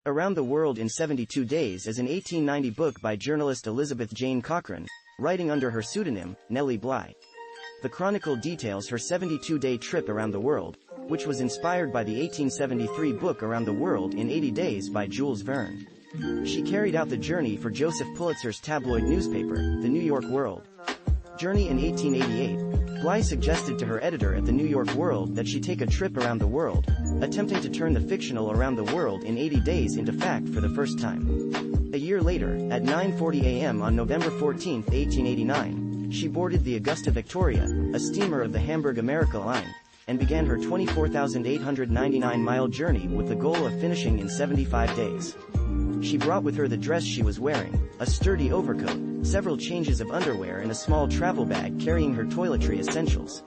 Around the World in 72 Days is an 1890 book by journalist Elizabeth Jane Cochrane, writing under her pseudonym, Nellie Bly. The chronicle details her 72-day trip around the world, which was inspired by the 1873 book Around the World in 80 Days by Jules Verne. She carried out the journey for Joseph Pulitzer's tabloid newspaper, The New York World. Journey in 1888, Bly suggested to her editor at The New York World that she take a trip around the world, attempting to turn the fictional Around the World in 80 Days into fact for the first time. A year later, at 9:40 a.m. on November 14, 1889, she boarded the Augusta Victoria, a steamer of the Hamburg America Line, and began her 24,899-mile journey with the goal of finishing in 75 days. She brought with her the dress she was wearing, a sturdy overcoat, several changes of underwear and a small travel bag carrying her toiletry essentials.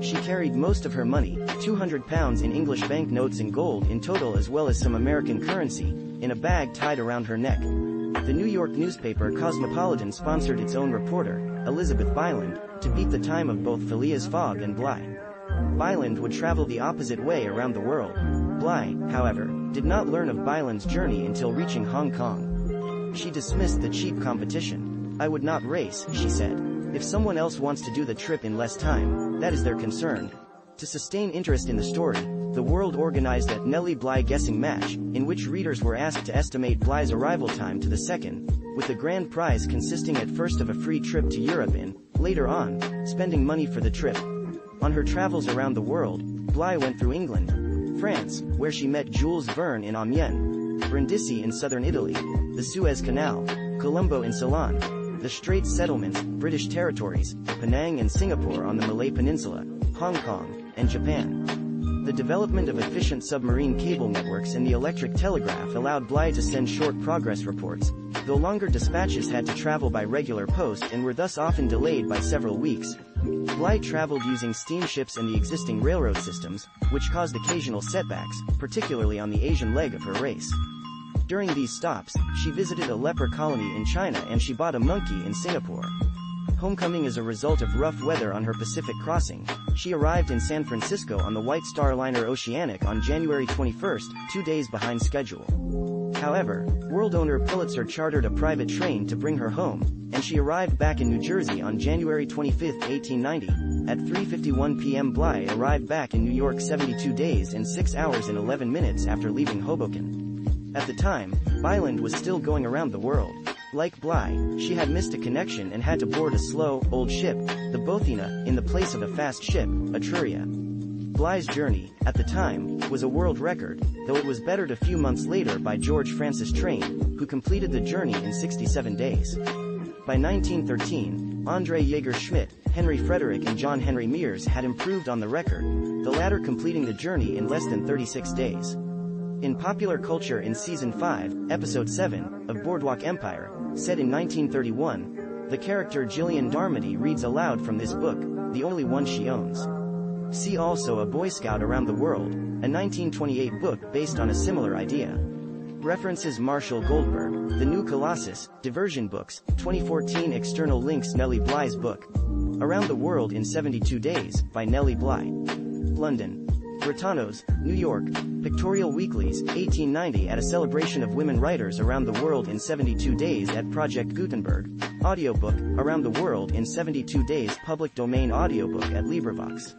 She carried most of her money, £200 in English banknotes and gold in total as well as some American currency, in a bag tied around her neck. The New York newspaper Cosmopolitan sponsored its own reporter, Elizabeth Byland, to beat the time of both Phileas Fogg and Bly. Byland would travel the opposite way around the world. Bly, however, did not learn of Byland's journey until reaching Hong Kong. She dismissed the cheap competition. "I would not race," she said. "If someone else wants to do the trip in less time, that is their concern." To sustain interest in the story, the World organized a Nellie Bly guessing match, in which readers were asked to estimate Bly's arrival time to the second, with the grand prize consisting at first of a free trip to Europe and, later on, spending money for the trip. On her travels around the world, Bly went through England, France, where she met Jules Verne in Amiens, Brindisi in southern Italy, the Suez Canal, Colombo in Ceylon, the Straits Settlements, British territories, Penang and Singapore on the Malay Peninsula, Hong Kong, and Japan. The development of efficient submarine cable networks and the electric telegraph allowed Bly to send short progress reports, though longer dispatches had to travel by regular post and were thus often delayed by several weeks. Bly traveled using steamships and the existing railroad systems, which caused occasional setbacks, particularly on the Asian leg of her race. During these stops, she visited a leper colony in China and she bought a monkey in Singapore. Homecoming as a result of rough weather on her Pacific crossing, she arrived in San Francisco on the White Star liner Oceanic on January 21, 2 days behind schedule. However, world owner Pulitzer chartered a private train to bring her home, and she arrived back in New Jersey on January 25, 1890. At 3:51 p.m. Bly arrived back in New York 72 days and 6 hours and 11 minutes after leaving Hoboken. At the time, Byland was still going around the world. Like Bly, she had missed a connection and had to board a slow, old ship, the Bothina, in the place of a fast ship, Etruria. Bly's journey, at the time, was a world record, though it was bettered a few months later by George Francis Train, who completed the journey in 67 days. By 1913, André Jaeger Schmidt, Henry Frederick and John Henry Mears had improved on the record, the latter completing the journey in less than 36 days. In popular culture in Season 5, Episode 7, of Boardwalk Empire, set in 1931, the character Gillian Darmody reads aloud from this book, the only one she owns. See also A Boy Scout Around the World, a 1928 book based on a similar idea. References Marshall Goldberg, The New Colossus, Diversion Books, 2014. External links Nellie Bly's book, Around the World in 72 Days, by Nellie Bly. London. Britannos, New York, Pictorial Weeklies, 1890. At a celebration of women writers around the world in 72 days at Project Gutenberg. Audiobook, Around the World in 72 Days. Public domain audiobook at LibriVox.